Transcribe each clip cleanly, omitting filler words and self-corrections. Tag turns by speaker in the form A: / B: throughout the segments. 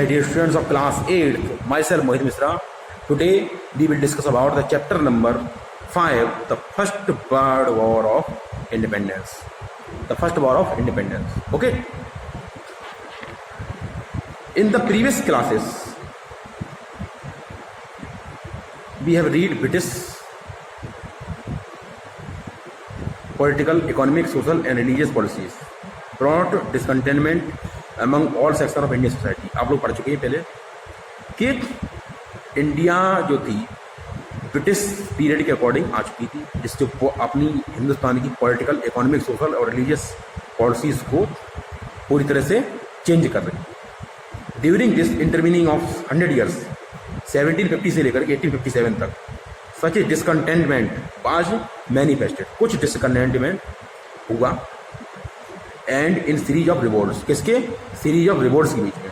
A: my dear students of class 8th, myself Mohit Misra. Today we will discuss about the chapter number 5, the first World War of Independence. The first war of independence. Okay. In the previous classes, we have read British political, economic, social and religious policies brought discontentment among all sections of Indian society. आप लोग पढ़ चुके हैं पहले कि India जो थी British period के अकॉर्डिंग आ चुकी थी, जिससे वो अपनी हिंदुस्तान की पॉलिटिकल, इकोनॉमिक, सोशल और रिलीजियस पॉलिसीज़ को पूरी तरह से चेंज कर रही थी. During this intervening of 100 years 1750 से लेकर 1857 तक सच ए डिसकंटेंटमेंट वाज मैनिफेस्टेड. कुछ डिसकंटेंटमेंट हुआ and in series of revolts. किसके? सीरीज ऑफ रिवोल्ट्स के बीच में.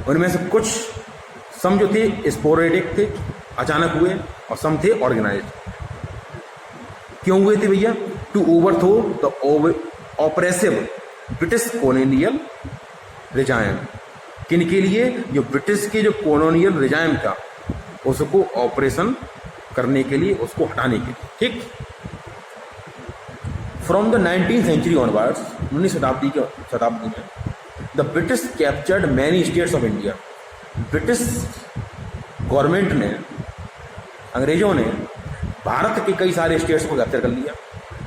A: उनमें से कुछ सम जो थे स्पोरेडिक थे, अचानक हुए, और सम थे ऑर्गेनाइज. क्यों हुए थे भैया? To overthrow the oppressive British colonial regime. किन के लिए? जो ब्रिटिश के जो कॉलोनियल रिजाइम था उसको ऑपरेशन करने के लिए, उसको हटाने के लिए. ठीक. From the 19th century onwards, 19वीं शताब्दी में the British captured many states of India. British government ने, अंग्रेजों ने भारत के कई सारे स्टेट्स को कैप्चर कर लिया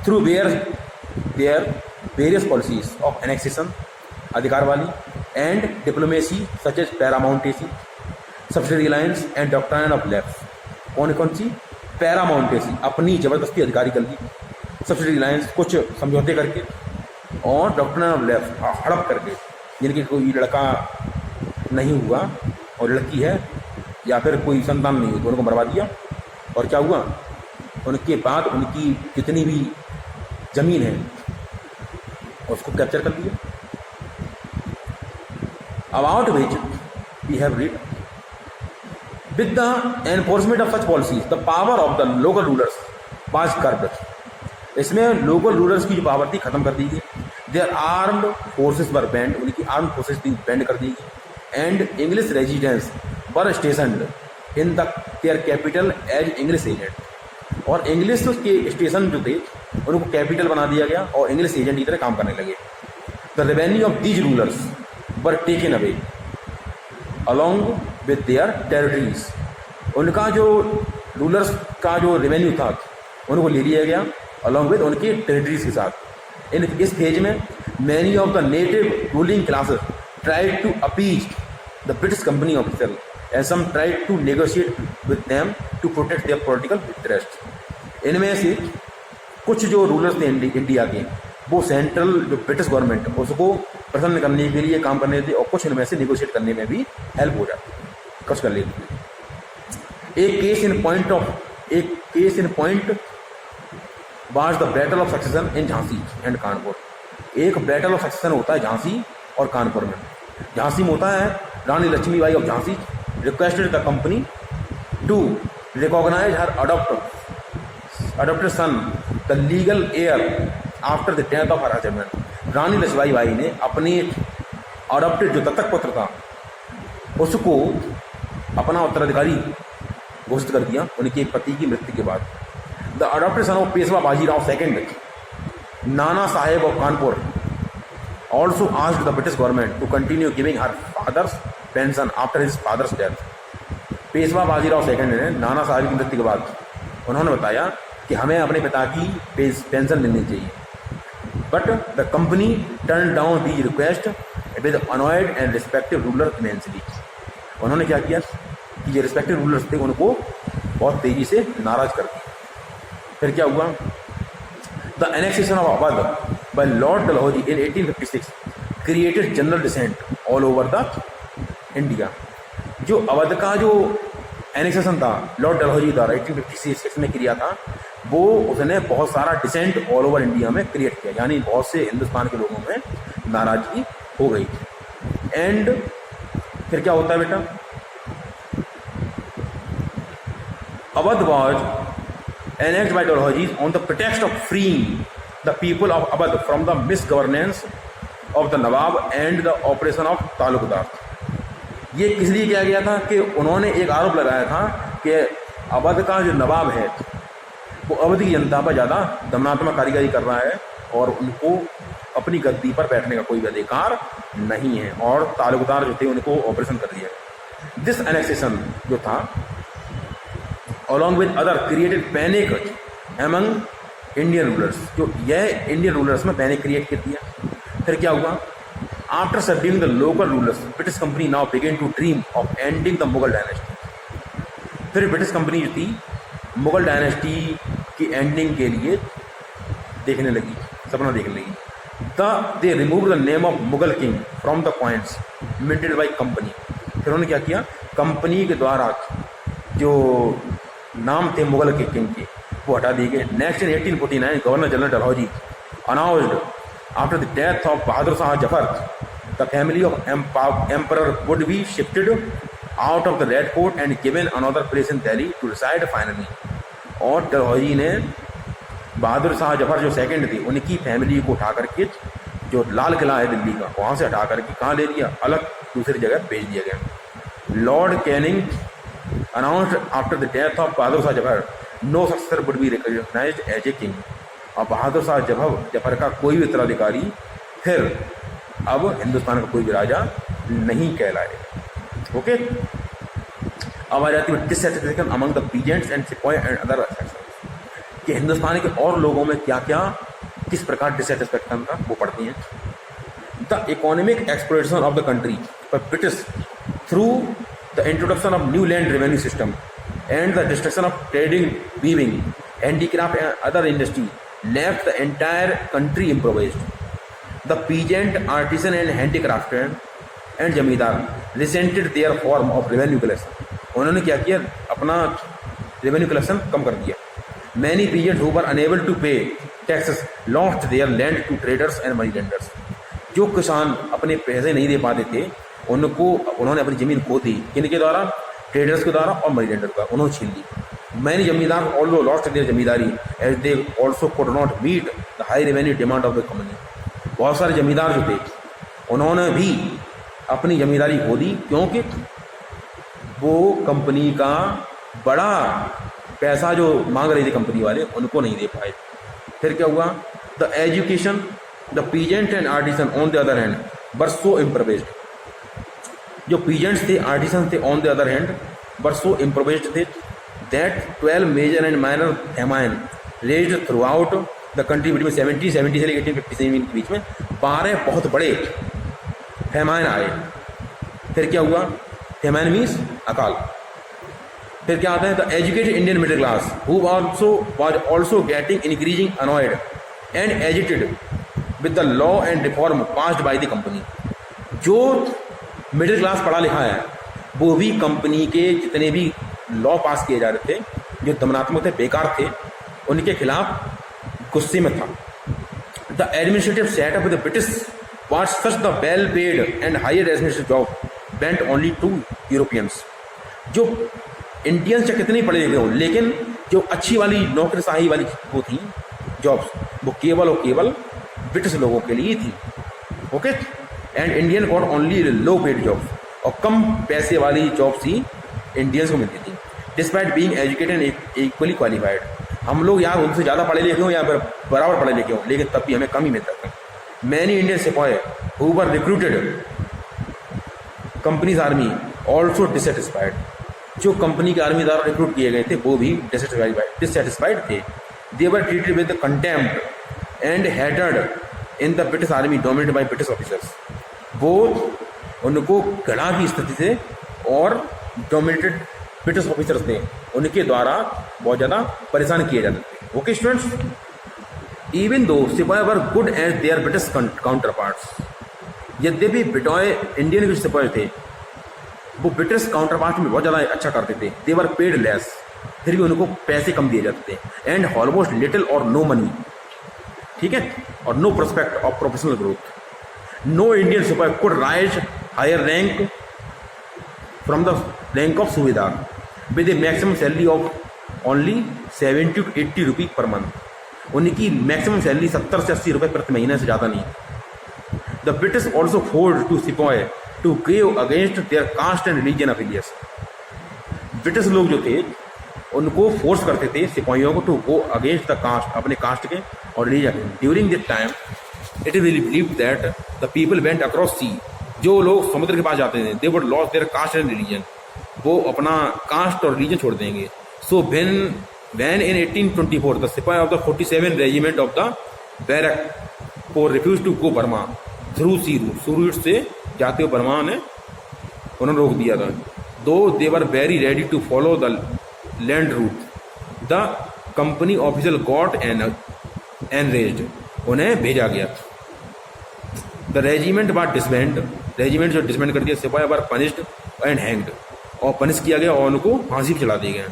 A: through their various policies of annexation, अधिकार वाली, and diplomacy such as paramountcy, subsidy alliance and doctrine of left. कौन सी? पैरामाउंटेसी, अपनी जबरदस्ती अधिकारी कर ली, सब्सिडी अलायंस कुछ समझौते करके, और डॉक्ट्राइन ऑफ लेफ्ट हड़प करके, जिनके कोई लड़का नहीं हुआ और लड़की है या फिर कोई संतान नहीं हुई तो उनको मरवा दिया. और क्या हुआ? उनके बाद उनकी जितनी भी जमीन है उसको कैप्चर कर लिया. About which we have read with the enforcement of such policies the power of the local rulers was curbed. इसमें लोकल रूलर्स की जो पावर थी खत्म कर दी गई. Their armed forces were banned, उनकी आर्म फोर्सेस थी बैंड कर दी गई. And English residents were stationed in the their capital as English agent. और इंग्लिश के स्टेशन जो थे उनको कैपिटल बना दिया गया और इंग्लिश एजेंट की तरह काम करने लगे. The revenue of these rulers were taken away along with their territories. उनका जो रूलर्स का जो रेवेन्यू था उनको ले लिया गया अलॉन्ग विद उनके टेरिटरीज के साथ. इस फेज में many of the native ruling classes tried to appease the British company officer and some tried to negotiate with them to protect their political interest. इनमें से कुछ जो रूलर्स थे इंडिया के, वो सेंट्रल जो ब्रिटिश गवर्नमेंट उसको प्रसन्न करने के लिए काम करने थे, और कुछ इनमें से नेगोशिएट करने में भी हेल्प हो जाती, कुछ कर लेते थे. एक case in point was the battle of succession in Jhansi and Kanpur. एक बैटल ऑफ सक्सेशन होता है झांसी और कानपुर में. झांसी में होता है Rani Lakshmibai of Jhansi requested the company to recognise her adopted son the legal heir after the death of her husband. Rani Lakshmibai ने अपने अडॉप्टेड जो दत्तक पुत्र था उसको अपना उत्तराधिकारी घोषित कर दिया उनके पति की मृत्यु के बाद. The adopted son of Peshwa Bajirao second, Nana Saheb of Kanpur, also asked the British government to continue giving her father's pension after his father's death. Peshwa Bajirao second ने नाना साहब की मृत्यु के बाद उन्होंने बताया कि हमें अपने पिता की पेंशन मिलनी चाहिए. But the company turn down these request with annoyed and respective ruler immensely. उन्होंने क्या किया कि जो रिस्पेक्टिव रूलर्स थे उनको बहुत तेजी से नाराज कर दिया. फिर क्या हुआ? The annexation of Awadh by Lord Dalhousie in 1856 created general dissent all over the India. जो अवध का जो एनेक्सेशन था लॉर्ड डलहौजी द्वारा 1856 में किया था, वो उसने बहुत सारा डिसेंट ऑल ओवर इंडिया में क्रिएट किया, यानी बहुत से हिंदुस्तान के लोगों में नाराजगी हो गई. एंड फिर क्या होता है बेटा? Awadh was annexed by Dalhousie on the pretext of freeing the people of Awadh from the misgovernance of the Nawab and the operation of Talukdar. ये किस लिए किया गया था कि उन्होंने एक आरोप लगाया था कि अवध का जो नवाब है वो अवध की जनता पर ज़्यादा दमनात्मक कारीगरी कर रहा है और उनको अपनी गद्दी पर बैठने का कोई भी अधिकार नहीं है, और तालुकदार जो थे उनको ऑपरेशन कर दिया। दिस एनेक्सेशन जो था along with other created panic among Indian rulers, जो यह इंडियन रूलर्स में पैनिक क्रिएट कर दिया। फिर क्या हुआ? After subduing the local rulers, British company now begin to dream of ending the Mughal dynasty. फिर ब्रिटिश कंपनी जो थी मुगल डायनेस्टी की एंडिंग के लिए देखने लगी, सपना देखने लगी। They remove the name of Mughal king from the coins minted by company. फिर उन्होंने क्या किया? कंपनी के द्वारा जो नाम थे मुगल के किंग के वो हटा दिए गए। Next in 1849 governor general Dalhousie announced after the death of Bahadur Shah Zafar the family of emperor would be shifted out of the Red Fort and given another place in Delhi to reside finally. और Dalhousie ने बहादुर शाह जफर जो second थे उनकी family को उठा करके जो लाल किला है दिल्ली का वहाँ से हटा करके कहाँ ले लिया? अलग दूसरी जगह भेज दिया गया। Lord Canning announced after the death of Bahadur Shah Zafar no successor would be recognised as a king. अब बहादुर शाह जफर का कोई भी उत्तराधिकारी फिर अब हिंदुस्तान का कोई भी राजा नहीं कहलाए। ओके, अब आ जाती है dissatisfaction among the peasants and सिपाही एंड अदर सेक्शंस कि हिंदुस्तान के और लोगों में क्या क्या किस प्रकार डिससैटिस्फैक्शन था वो पढ़ती हैं। The economic exploitation of the country पर British through the introduction of new land revenue system and the destruction of trading, weaving, handicraft and other industry left the entire country improvised. The peasant, artisan and handicraftsmen and जमींदार resented their form of revenue collection. उन्होंने क्या किया? अपना revenue collection कम कर दिया। Many peasants who were unable to pay taxes lost their land to traders and money lenders. जो किसान अपने पैसे नहीं दे पाते थे उनको उन्होंने अपनी ज़मीन खो दी। किनके द्वारा? ट्रेडर्स के द्वारा और मनी लेंडर का, उन्होंने छीन ली। Many zamindar also lost their zamindari as they also could not meet the high revenue demand of the company. बहुत सारे जमींदार जो थे उन्होंने भी अपनी जमींदारी खो दी क्योंकि वो कंपनी का बड़ा पैसा जो मांग रही थी कंपनी वाले उनको नहीं दे पाए। फिर क्या हुआ? The education the peasant and artisan on the other hand were so improvised. जो पीजेंट्स थे, आर्टिसन थे, on the other hand were so improvised थे that 12 major and minor famine raged throughout the country between 1770 से लेकर 1857 के बीच में 12 बहुत बड़े फैमाइन आए। फिर क्या हुआ? फैमाइन मीन्स अकाल। फिर क्या आता है? The educated Indian middle class who was also getting increasing annoyed and agitated with the law and reform passed by the company। जो मिडिल क्लास पढ़ा लिखा है वो भी कंपनी के जितने भी लॉ पास किए जा रहे थे जो दमनात्मक थे, बेकार थे, उनके खिलाफ गुस्से में था। The administrative setup with the British was such the well paid and higher administrative job bent only to Europeans. जो इंडियंस चाहे कितने पढ़े लिखे हों लेकिन जो अच्छी वाली नौकरशाही वाली वो थी जॉब्स वो केवल और केवल ब्रिटिश लोगों के लिए थी। Okay, and Indian got only low paid jobs, और कम पैसे वाली जॉब्स ही इंडियंस को मिलती थी। Despite being educated and equally qualified, हम लोग यार उनसे ज़्यादा पढ़े लिखे हों या बराबर पढ़े लिखे हों लेकिन तब भी हमें कम ही मिलता था। Many Indian sipahi who were recruited company's army also dissatisfied, जो कंपनी के आर्मी द्वारा रिक्रूट किए गए थे वो भी डिससेटिस्फाइड थे। They were treated with contempt and hated in the British army dominated by British officers. वो उनको घृणा की स्थिति से और डोमिनेटेड ब्रिटिश ऑफिसर्स थे उनके द्वारा बहुत ज़्यादा परेशान किए जाते थे। Okay students, even though sipahi were good as their British counterparts, यद्यपि ब्रिटॉय इंडियन के सिपाही थे वो ब्रिटिश काउंटर पार्ट में बहुत ज़्यादा अच्छा करते थे। दे वर पेड लेस, फिर भी उनको पैसे कम दिए जाते थे। एंड ऑलमोस्ट लिटिल और नो मनी, ठीक है, और no prospect of professional growth. No Indian sipahi could rise higher rank from the rank of subedar with a maximum salary of only 70 to 80 rupee per month. उनकी मैक्सिमम सैलरी 70 से 80 रुपये प्रति महीने से ज़्यादा नहीं है। The British also force to sipahi to crave against their caste and religion affiliation. British लोग जो थे उनको फोर्स करते थे सिपाहियों को to go against the caste, अपने कास्ट के और religion. During this time it is believe that the people went across sea, जो लोग समुद्र के पास जाते थे, they would lose their caste and religion, वो अपना कास्ट और रिलीजन छोड़ देंगे। सो when in 1824 the सिपाही of the 47 regiment of the barrack को refused to go Burma through sea route से जाते हुए बर्मा ने उन्होंने रोक दिया था। Though they were very ready to follow the land route, the company officer got enraged, उन्हें भेजा गया। The regiment was disband, regiment जो डिसबैंड कर दिया, sipahi were punished and hanged, और पनिश किया गया और उनको फांसी पर चढ़ा दिया गया।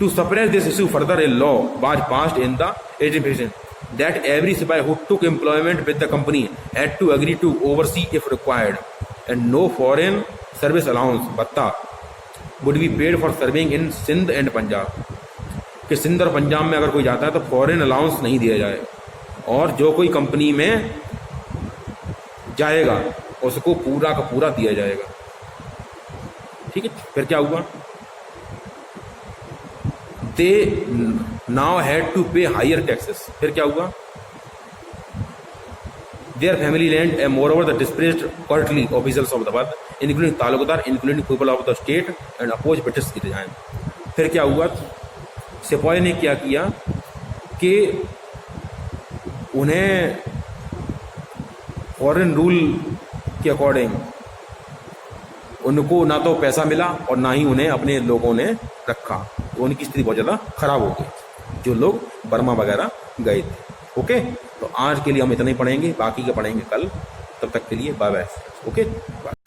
A: To suppress this issue further, a law was passed in the 1857 that every सिपाही who took employment with the company had to agree to oversee if required, and no foreign service allowance भत्ता would be paid for serving in Sindh and Punjab, कि सिंध और पंजाब में अगर कोई जाता है तो फॉरेन अलाउंस नहीं दिया जाए, और जो कोई कंपनी में जाएगा उसको पूरा का पूरा दिया जाएगा। ठीक है, फिर क्या हुआ? They now had to pay higher taxes. फिर क्या हुआ? Their family land and moreover the displaced courtly officials of the world, including Talukdar, including people of the state, and opposed British regime. फिर क्या हुआ? सिपाही ने क्या किया कि उन्हें फॉरेन रूल के अकॉर्डिंग उनको ना तो पैसा मिला और ना ही उन्हें अपने लोगों ने रखा, तो उनकी स्थिति बहुत ज़्यादा खराब हो गई जो लोग बर्मा वगैरह गए थे। ओके, तो आज के लिए हम इतना ही पढ़ेंगे, बाकी का पढ़ेंगे कल। तब तक के लिए बाय बाय। Okay, bye.